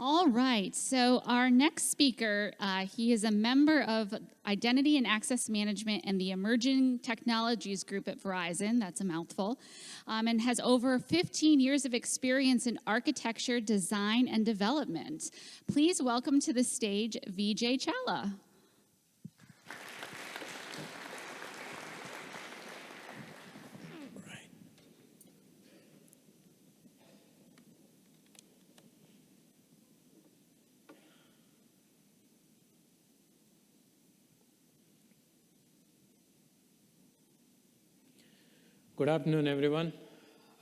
All right, so our next speaker, he is a member of Identity and Access Management and the Emerging Technologies Group at Verizon, that's a mouthful, and has over 15 years of experience in architecture, design, and development. Please welcome to the stage Vijay Challa. Good afternoon, everyone.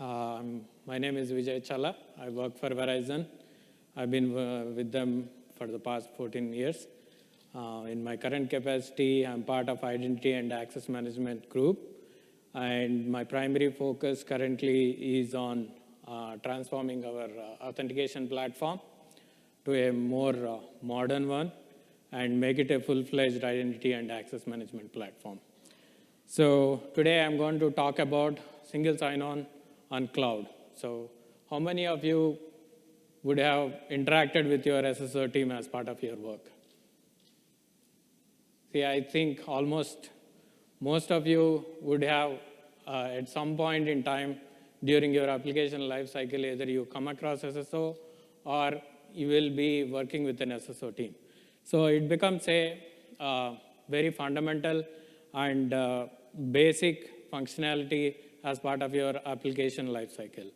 My name is Vijay Challa. I work for Verizon. I've been with them for the past 14 years. In my current capacity, I'm part of Identity and Access Management Group. And my primary focus currently is on transforming our authentication platform to a more modern one and make it a full-fledged identity and access management platform. So today I'm going to talk about single sign-on on cloud. So how many of you would have interacted with your SSO team as part of your work? See, I think almost most of you would have at some point in time during your application lifecycle, either you come across SSO or you will be working with an SSO team. So it becomes a very fundamental and basic functionality as part of your application lifecycle.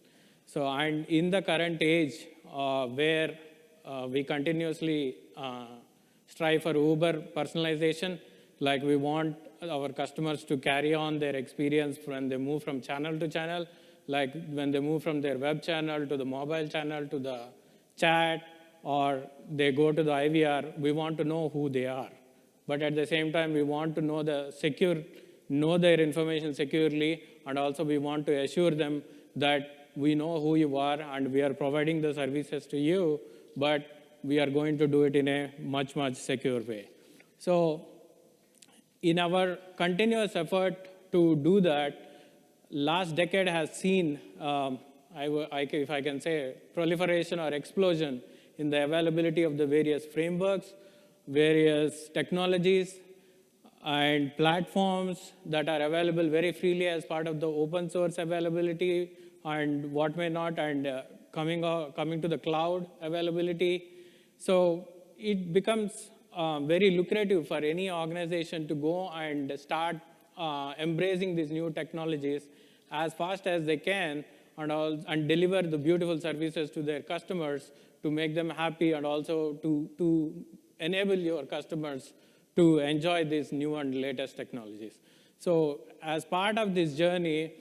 So, and in the current age where we continuously strive for uber personalization, like we want our customers to carry on their experience when they move from channel to channel, like when they move from their web channel to the mobile channel to the chat, or they go to the IVR, we want to know who they are. But at the same time, we want to know their information securely, and also we want to assure them that we know who you are and we are providing the services to you, but we are going to do it in a much, much secure way. So in our continuous effort to do that, last decade has seen, if I can say, proliferation or explosion in the availability of the various frameworks, various technologies, and platforms that are available very freely as part of the open source availability and what may not, and coming to the cloud availability. So it becomes very lucrative for any organization to go and start embracing these new technologies as fast as they can and deliver the beautiful services to their customers to make them happy, and also to enable your customers to enjoy these new and latest technologies. So as part of this journey,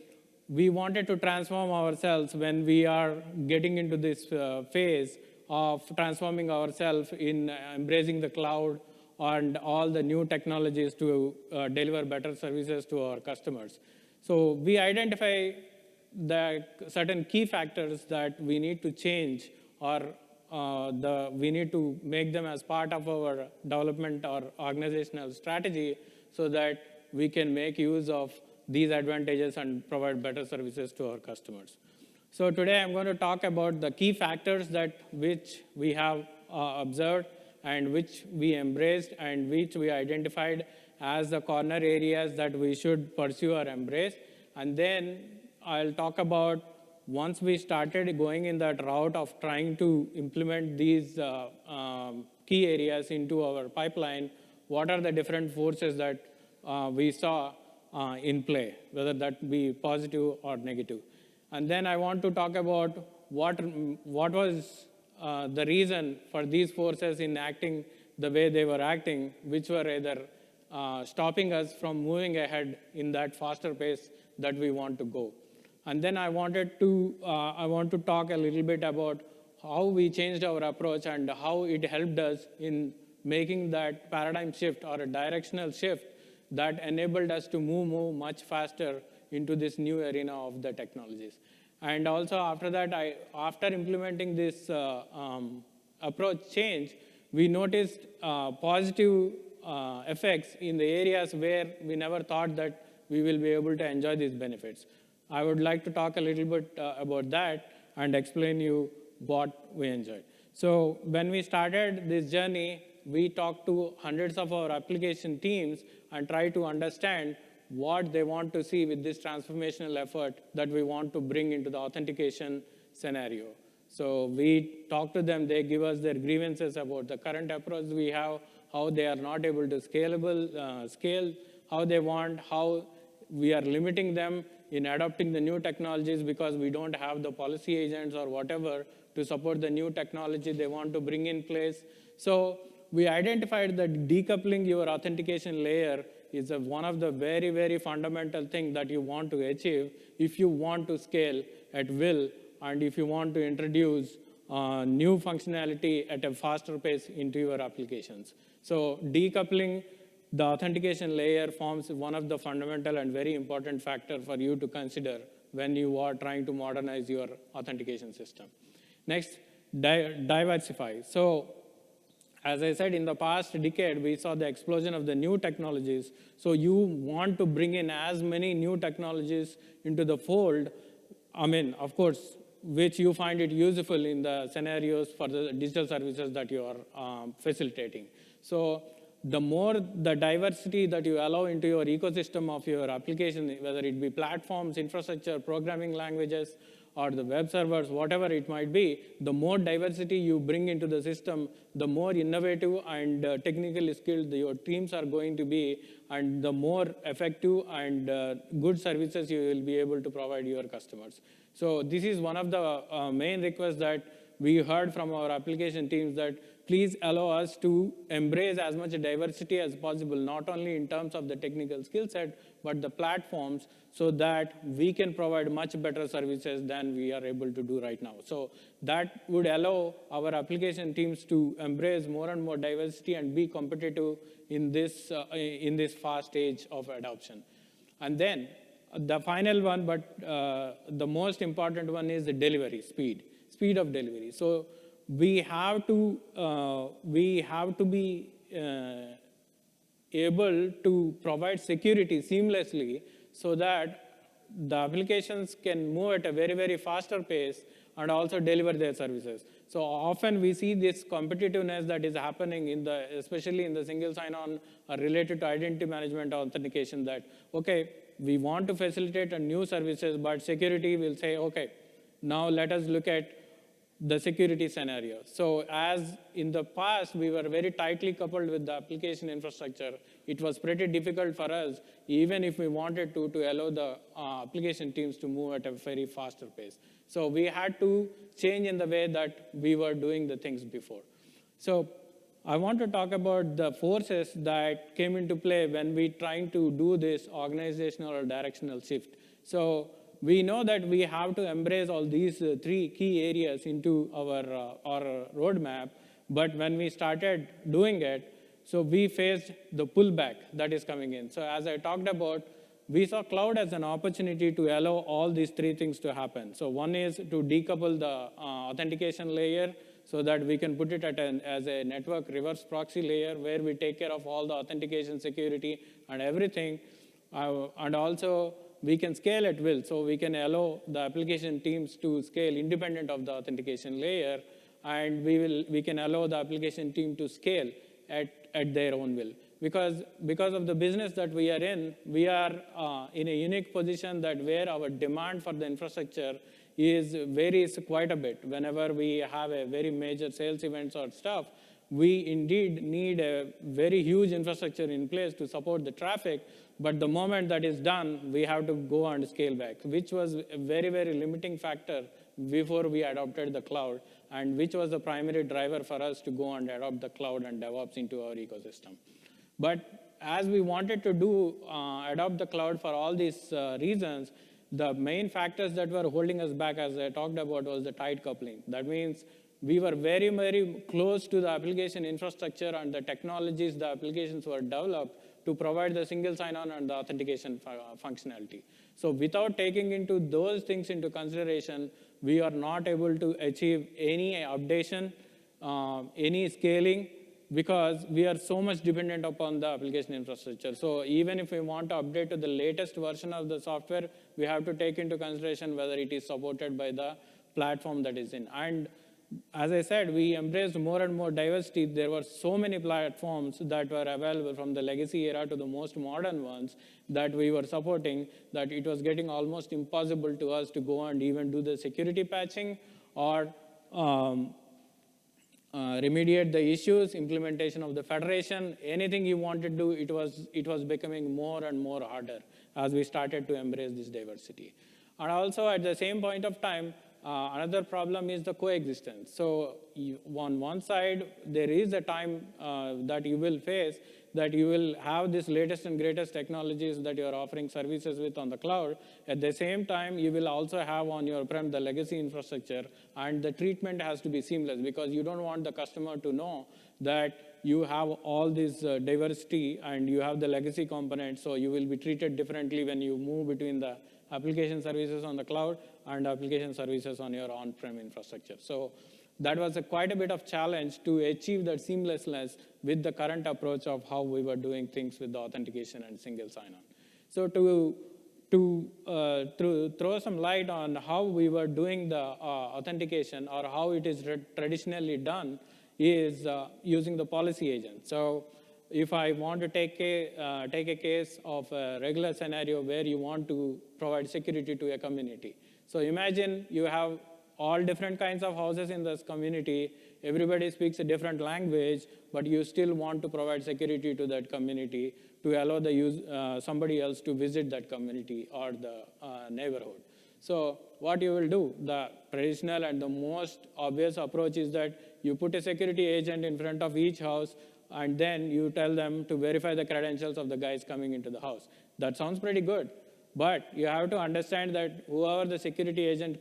we wanted to transform ourselves when we are getting into this phase of transforming ourselves in embracing the cloud and all the new technologies to deliver better services to our customers. So we identify the certain key factors that we need to change, or we need to make them as part of our development or organizational strategy so that we can make use of these advantages and provide better services to our customers. So today I'm going to talk about the key factors which we have observed and which we embraced and which we identified as the corner areas that we should pursue or embrace. And then I'll talk about, once we started going in that route of trying to implement these key areas into our pipeline, what are the different forces that we saw in play, whether that be positive or negative. And then I want to talk about what was the reason for these forces in acting the way they were acting, which were either stopping us from moving ahead in that faster pace that we want to go. And then I want to talk a little bit about how we changed our approach and how it helped us in making that paradigm shift or a directional shift that enabled us to move much faster into this new arena of the technologies. And also after that, after implementing this approach change, we noticed positive effects in the areas where we never thought that we will be able to enjoy these benefits. I would like to talk a little bit about that and explain you what we enjoyed. So when we started this journey, we talked to hundreds of our application teams and tried to understand what they want to see with this transformational effort that we want to bring into the authentication scenario. So we talk to them, they give us their grievances about the current approach we have, how they are not able to scale, how they want, how we are limiting them in adopting the new technologies because we don't have the policy agents or whatever to support the new technology they want to bring in place. So we identified that decoupling your authentication layer is one of the very, very fundamental things that you want to achieve if you want to scale at will and if you want to introduce new functionality at a faster pace into your applications. So decoupling the authentication layer forms one of the fundamental and very important factor for you to consider when you are trying to modernize your authentication system. Next, diversify. So as I said, in the past decade, we saw the explosion of the new technologies. So you want to bring in as many new technologies into the fold, I mean, of course, which you find it useful in the scenarios for the digital services that you are facilitating. So the more the diversity that you allow into your ecosystem of your application, whether it be platforms, infrastructure, programming languages, or the web servers, whatever it might be, the more diversity you bring into the system, the more innovative and technically skilled your teams are going to be, and the more effective and good services you will be able to provide your customers. So this is one of the main requests that we heard from our application teams, that please allow us to embrace as much diversity as possible, not only in terms of the technical skill set, but the platforms, so that we can provide much better services than we are able to do right now. So that would allow our application teams to embrace more and more diversity and be competitive in this fast age of adoption. And then the final one, but the most important one, is the delivery, speed of delivery. So we have to be able to provide security seamlessly so that the applications can move at a very, very faster pace and also deliver their services. So often we see this competitiveness that is happening especially in the single sign-on related to identity management or authentication, that, okay, we want to facilitate a new services, but security will say, okay, now let us look at the security scenario. So as in the past, we were very tightly coupled with the application infrastructure. It was pretty difficult for us, even if we wanted to allow the application teams to move at a very faster pace. So we had to change in the way that we were doing the things before. So I want to talk about the forces that came into play when we trying to do this organizational or directional shift. So we know that we have to embrace all these three key areas into our roadmap, but when we started doing it, so we faced the pullback that is coming in. So as I talked about, we saw cloud as an opportunity to allow all these three things to happen. So one is to decouple the authentication layer so that we can put it as a network reverse proxy layer where we take care of all the authentication, security, and everything, and also we can scale at will, so we can allow the application teams to scale independent of the authentication layer, and we can allow the application team to scale at their own will. Because of the business that we are in in a unique position that where our demand for the infrastructure varies quite a bit. Whenever we have a very major sales events or stuff, we indeed need a very huge infrastructure in place to support the traffic, but the moment that is done, we have to go and scale back, which was a very, very limiting factor before we adopted the cloud, and which was the primary driver for us to go and adopt the cloud and DevOps into our ecosystem. But as we wanted to adopt the cloud for all these reasons, the main factors that were holding us back, as I talked about, was the tight coupling. That means we were very, very close to the application infrastructure and the technologies the applications were developed to provide the single sign-on and the authentication functionality. So without taking into those things into consideration, we are not able to achieve any updation, any scaling, because we are so much dependent upon the application infrastructure. So even if we want to update to the latest version of the software, we have to take into consideration whether it is supported by the platform that is in. And as I said, we embraced more and more diversity. There were so many platforms that were available from the legacy era to the most modern ones that we were supporting, that it was getting almost impossible to us to go and even do the security patching or remediate the issues, implementation of the federation, anything you wanted to do, it was becoming more and more harder as we started to embrace this diversity. And also at the same point of time, another problem is the coexistence. So on one side, there is a time that you will face that you will have this latest and greatest technologies that you're offering services with on the cloud. At the same time, you will also have on your prem the legacy infrastructure, and the treatment has to be seamless because you don't want the customer to know that you have all this diversity and you have the legacy components, so you will be treated differently when you move between the application services on the cloud and application services on your on-prem infrastructure. So that was quite a bit of challenge to achieve that seamlessness with the current approach of how we were doing things with the authentication and single sign-on. So to throw some light on how we were doing the authentication or how it is traditionally done is using the policy agent. So if I want to take a case of a regular scenario where you want to provide security to a community. So imagine you have all different kinds of houses in this community. Everybody speaks a different language, but you still want to provide security to that community to allow the somebody else to visit that community or the neighborhood. So what you will do, the traditional and the most obvious approach is that you put a security agent in front of each house, and then you tell them to verify the credentials of the guys coming into the house. That sounds pretty good. But you have to understand that whoever the security agent,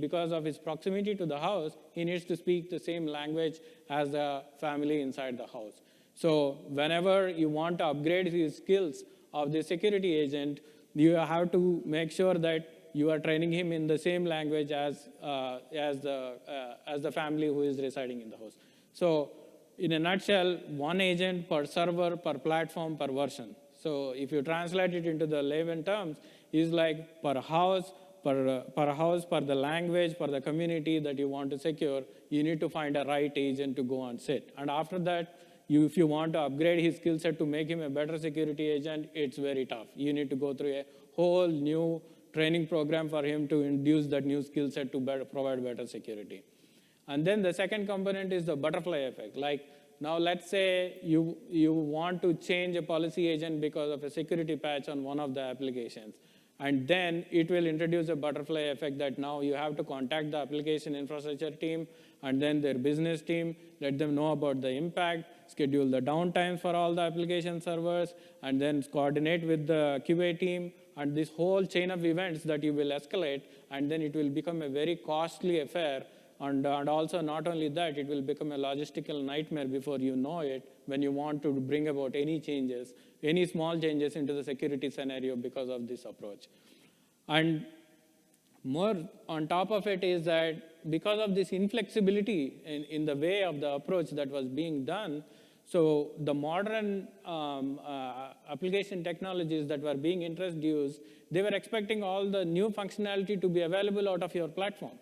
because of his proximity to the house, he needs to speak the same language as the family inside the house. So whenever you want to upgrade his skills of the security agent, you have to make sure that you are training him in the same language as the family who is residing in the house. So in a nutshell, one agent per server, per platform, per version. So if you translate it into the layman terms, is like per house, per the language, per the community that you want to secure, you need to find a right agent to go and sit. And after that, if you want to upgrade his skill set to make him a better security agent, it's very tough. You need to go through a whole new training program for him to induce that new skill set to provide better security. And then the second component is the butterfly effect. Like now let's say you want to change a policy agent because of a security patch on one of the applications. And then it will introduce a butterfly effect that now you have to contact the application infrastructure team and then their business team, let them know about the impact, schedule the downtime for all the application servers, and then coordinate with the QA team, and this whole chain of events that you will escalate, and then it will become a very costly affair. And also not only that, it will become a logistical nightmare before you know it when you want to bring about any changes, any small changes into the security scenario because of this approach. And more on top of it is that because of this inflexibility in the way of the approach that was being done, so the modern application technologies that were being introduced, they were expecting all the new functionality to be available out of your platform.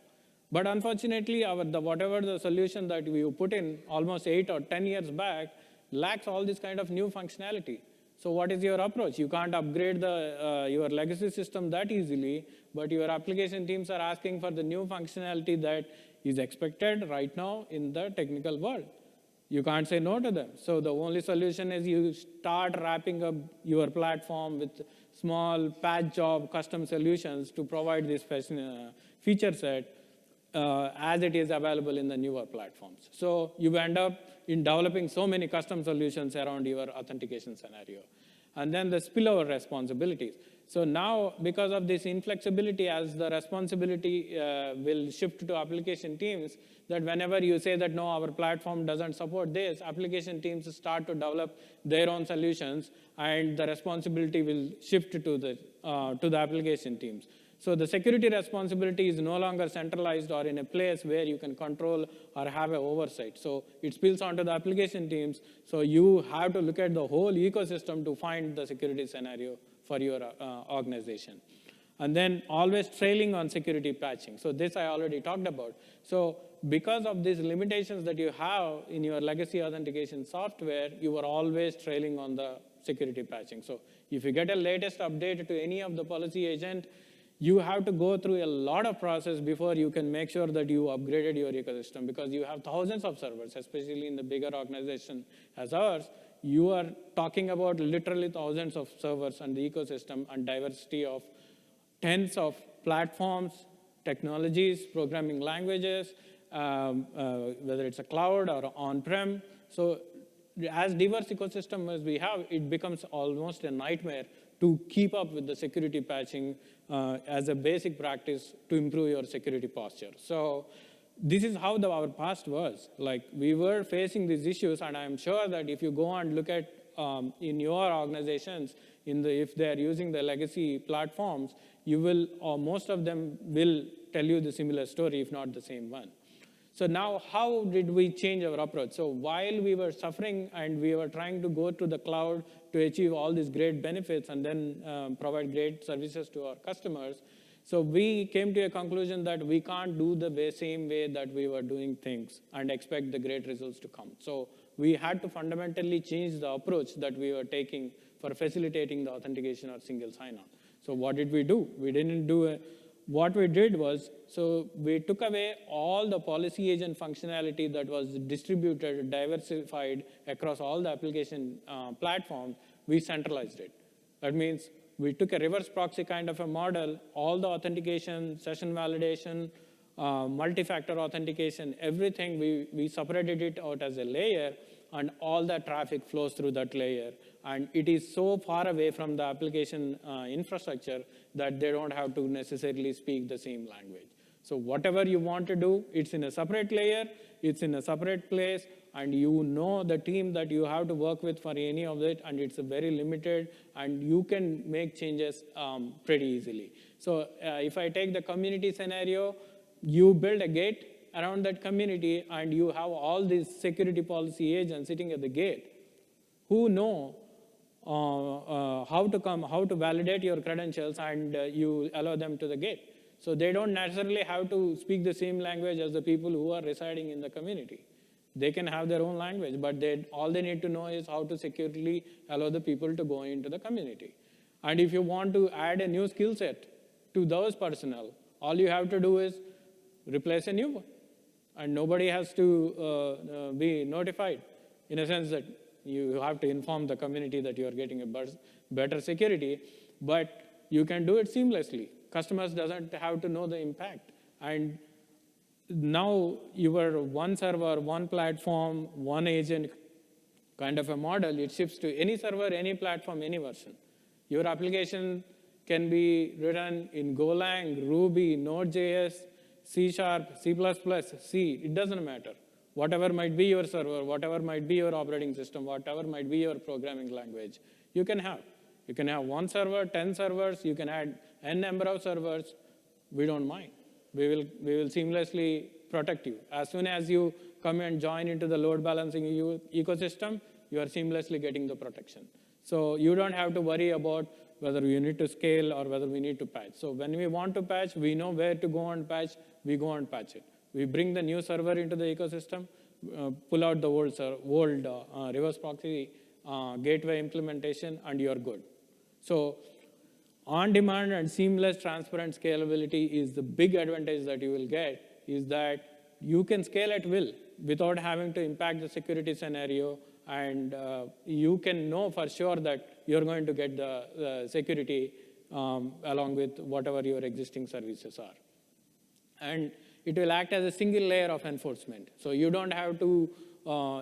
But unfortunately, whatever the solution that we put in almost 8 or 10 years back lacks all this kind of new functionality. So what is your approach? You can't upgrade your legacy system that easily, but your application teams are asking for the new functionality that is expected right now in the technical world. You can't say no to them. So the only solution is you start wrapping up your platform with small patch job custom solutions to provide this feature set as it is available in the newer platforms. So you end up in developing so many custom solutions around your authentication scenario. And then the spillover responsibilities. So now, because of this inflexibility, as the responsibility will shift to application teams, that whenever you say that, no, our platform doesn't support this, application teams start to develop their own solutions, and the responsibility will shift to the application teams. So the security responsibility is no longer centralized or in a place where you can control or have an oversight. So it spills onto the application teams. So you have to look at the whole ecosystem to find the security scenario for your organization. And then always trailing on security patching. So this I already talked about. So because of these limitations that you have in your legacy authentication software, you are always trailing on the security patching. So if you get a latest update to any of the policy agent, you have to go through a lot of process before you can make sure that you upgraded your ecosystem, because you have thousands of servers, especially in the bigger organization as ours. You are talking about literally thousands of servers and the ecosystem and diversity of tens of platforms, technologies, programming languages, whether it's a cloud or on-prem. So as diverse ecosystem as we have, it becomes almost a nightmare to keep up with the security patching as a basic practice to improve your security posture. So this is how our past was. Like, we were facing these issues, and I'm sure that if you go and look at in your organizations, if they're using the legacy platforms, you will, or most of them will tell you the similar story, if not the same one. So now, how did we change our approach? So while we were suffering and we were trying to go to the cloud to achieve all these great benefits and then provide great services to our customers, so we came to a conclusion that we can't do the same way that we were doing things and expect the great results to come. So we had to fundamentally change the approach that we were taking for facilitating the authentication or single sign-on. So what did we do? We didn't do what we did was, so we took away all the policy agent functionality that was distributed, diversified across all the application platforms. We centralized it. That means we took a reverse proxy kind of a model, all the authentication, session validation, multi-factor authentication, everything, we separated it out as a layer, and all the traffic flows through that layer. And it is so far away from the application infrastructure that they don't have to necessarily speak the same language. So whatever you want to do, it's in a separate layer, it's in a separate place, and you know the team that you have to work with for any of it, and it's very limited, and you can make changes pretty easily. So if I take the community scenario, you build a gate around that community, and you have all these security policy agents sitting at the gate who know how to validate your credentials, and you allow them to the gate. So they don't necessarily have to speak the same language as the people who are residing in the community. They can have their own language, but all they need to know is how to securely allow the people to go into the community. And if you want to add a new skill set to those personnel, all you have to do is replace a new one. And nobody has to be notified, in a sense that you have to inform the community that you are getting a better security, but you can do it seamlessly. Customers doesn't have to know the impact. And now your one server, one platform, one agent kind of a model, it shifts to any server, any platform, any version. Your application can be written in Golang, Ruby, Node.js, C#, C++, C, it doesn't matter. Whatever might be your server, whatever might be your operating system, whatever might be your programming language, you can have. You can have one server, 10 servers, you can add n number of servers. We don't mind. We will seamlessly protect you. As soon as you come and join into the load balancing ecosystem, you are seamlessly getting the protection. So you don't have to worry about whether you need to scale or whether we need to patch. So when we want to patch, we know where to go and patch, we go and patch it. We bring the new server into the ecosystem, pull out the old reverse proxy gateway implementation, and you're good. So on-demand and seamless, transparent scalability is the big advantage that you will get, is that you can scale at will without having to impact the security scenario, and you can know for sure that you're going to get the security along with whatever your existing services are. And it will act as a single layer of enforcement. So you don't have to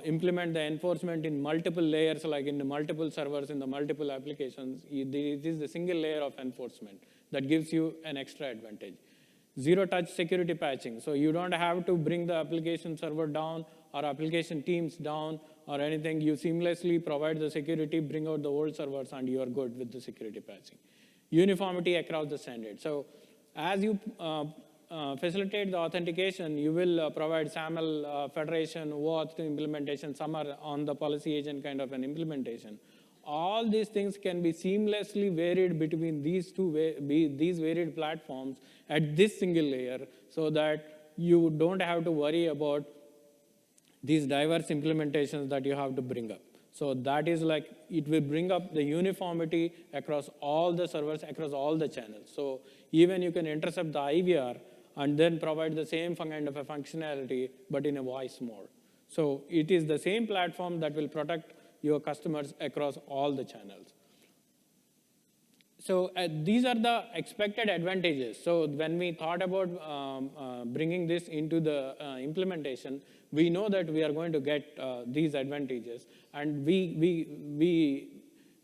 implement the enforcement in multiple layers, like in the multiple servers, in the multiple applications. It is the single layer of enforcement that gives you an extra advantage. Zero-touch security patching. So you don't have to bring the application server down or application teams down or anything. You seamlessly provide the security, bring out the old servers, and you are good with the security patching. Uniformity across the standard. So as you facilitate the authentication, you will provide SAML, federation, OAuth implementation. Some are on the policy agent kind of an implementation. All these things can be seamlessly varied between these these varied platforms at this single layer, so that you don't have to worry about these diverse implementations that you have to bring up. So that is like, it will bring up the uniformity across all the servers, across all the channels. So even you can intercept the IVR and then provide the same kind of a functionality, but in a voice mode. So it is the same platform that will protect your customers across all the channels. So these are the expected advantages. So when we thought about bringing this into the implementation, we know that we are going to get these advantages, and we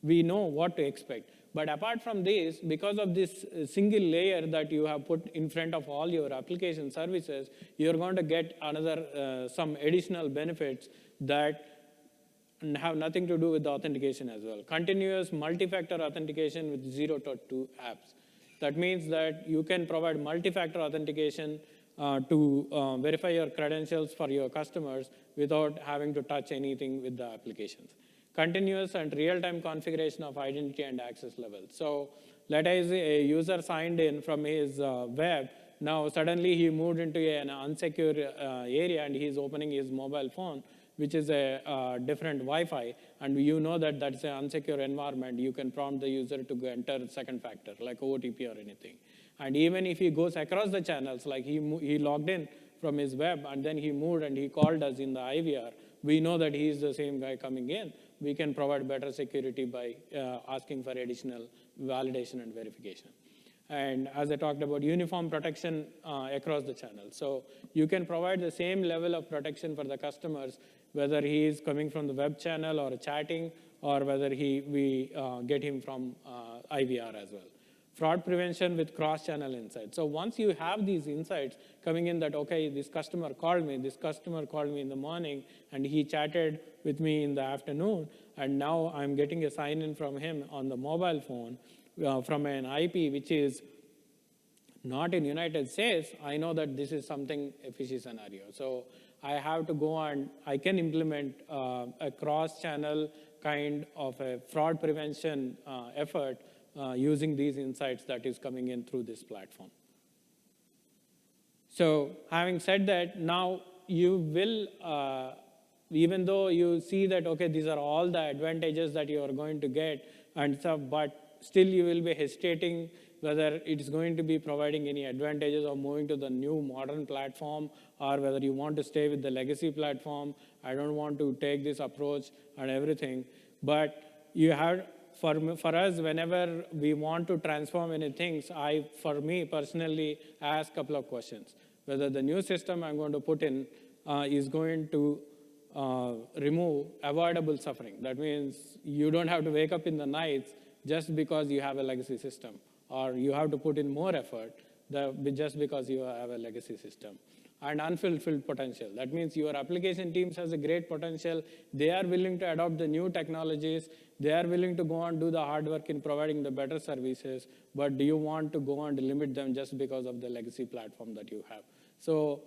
know what to expect. But apart from this, because of this single layer that you have put in front of all your application services, you're going to get another some additional benefits that have nothing to do with the authentication as well. Continuous multi-factor authentication with 0.2 apps. That means that you can provide multi-factor authentication to verify your credentials for your customers without having to touch anything with the applications. Continuous and real-time configuration of identity and access levels. So let us say a user signed in from his web. Now suddenly he moved into an unsecure area and he's opening his mobile phone, which is a different Wi-Fi, and you know that that's an unsecure environment. You can prompt the user to enter second factor, like OTP or anything. And even if he goes across the channels, like he logged in from his web, and then he moved and he called us in the IVR, we know that he is the same guy coming in. We can provide better security by asking for additional validation and verification. And as I talked about, uniform protection across the channels. So you can provide the same level of protection for the customers, whether he is coming from the web channel or chatting, or whether we get him from IVR as well. Fraud prevention with cross-channel insights. So once you have these insights coming in that, okay, this customer called me in the morning, and he chatted with me in the afternoon, and now I'm getting a sign-in from him on the mobile phone from an IP which is not in United States, I know that this is something a fishy scenario. So I have to go and I can implement a cross-channel kind of a fraud prevention effort using these insights that is coming in through this platform. So having said that, now you will, even though you see that, okay, these are all the advantages that you are going to get and stuff, but still you will be hesitating whether it's going to be providing any advantages of moving to the new modern platform, or whether you want to stay with the legacy platform. I don't want to take this approach and everything. But you have, for us, whenever we want to transform any things, for me personally, ask a couple of questions. Whether the new system I'm going to put in is going to remove avoidable suffering. That means you don't have to wake up in the nights just because you have a legacy system, or you have to put in more effort just because you have a legacy system. And unfulfilled potential. That means your application teams has a great potential. They are willing to adopt the new technologies. They are willing to go and do the hard work in providing the better services. But do you want to go and limit them just because of the legacy platform that you have? So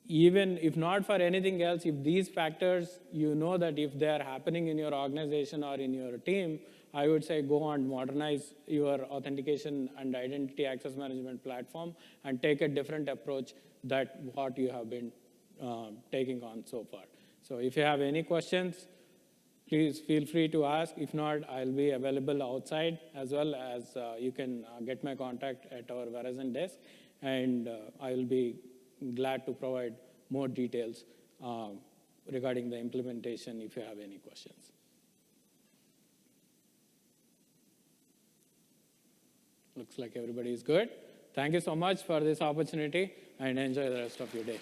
even if not for anything else, if these factors, you know that if they are happening in your organization or in your team, I would say go and modernize your authentication and identity access management platform and take a different approach than what you have been taking on so far. So if you have any questions, please feel free to ask. If not, I'll be available outside, as well as you can get my contact at our Verizon desk, and I will be glad to provide more details regarding the implementation if you have any questions. Looks like everybody is good. Thank you so much for this opportunity, and enjoy the rest of your day.